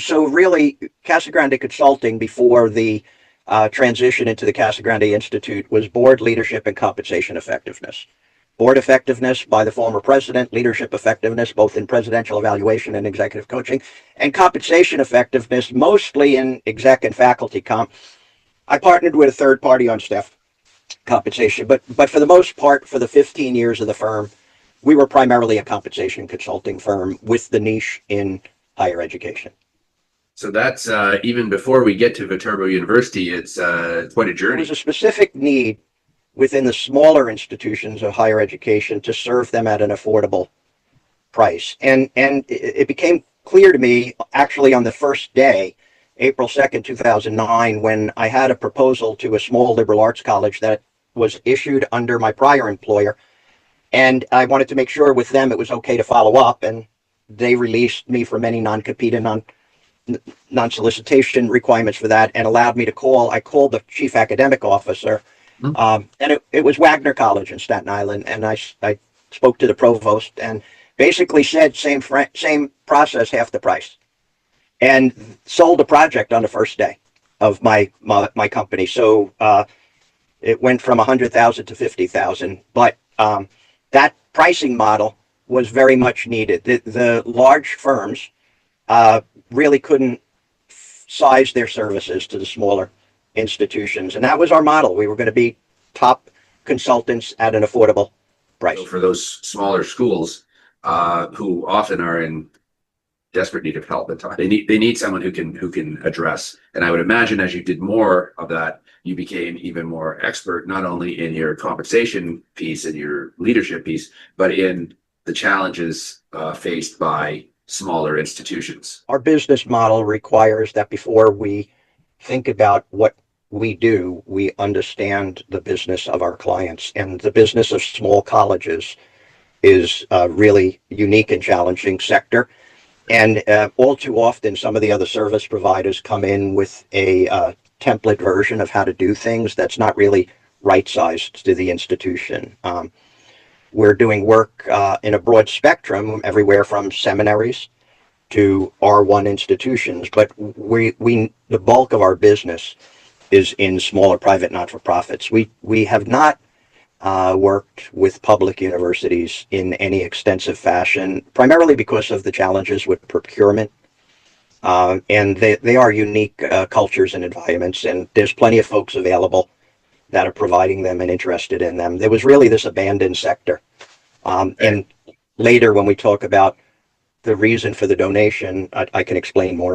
So really, Casagrande Consulting, before the transition into the Casagrande Institute, was board leadership and compensation effectiveness. Board effectiveness by the former president, leadership effectiveness both in presidential evaluation and executive coaching, and compensation effectiveness mostly in exec and faculty comp. I partnered with a third party on staff compensation, but for the most part, for the 15 years of the firm, we were primarily a compensation consulting firm with the niche in higher education. So that's even before we get to Viterbo University, it's quite a There journey. was a specific need within the smaller institutions of higher education to serve them at an affordable price. And it became clear to me actually on the first day, April 2nd, 2009, when I had a proposal to a small liberal arts college that was issued under my prior employer. And I wanted to make sure with them it was okay to follow up. And they released me from any non-compete and non-solicitation requirements for that and allowed me to call. I called the chief academic officer. And it was Wagner College in Staten Island, and I spoke to the provost and basically said same process, half the price, and sold the project on the first day of my company. So it went from 100,000 to 50,000, but that pricing model was very much needed. The large firms really couldn't size their services to the smaller institutions, and that was our model. We were going to be top consultants at an affordable price. So for those smaller schools who often are in desperate need of help at times, they need someone who can address. And I would imagine as you did more of that, you became even more expert, not only in your compensation piece and your leadership piece, but in the challenges faced by smaller institutions. Our business model requires that before we think about what we do, we understand the business of our clients, and the business of small colleges is a really unique and challenging sector. And all too often, some of the other service providers come in with a template version of how to do things that's not really right-sized to the institution. We're doing work in a broad spectrum, everywhere from seminaries to R1 institutions, but the bulk of our business is in smaller private not-for-profits. We have not worked with public universities in any extensive fashion, primarily because of the challenges with procurement. And they are unique cultures and environments, and there's plenty of folks available that are providing them and interested in them. There was really this abandoned sector. And later when we talk about the reason for the donation, I can explain more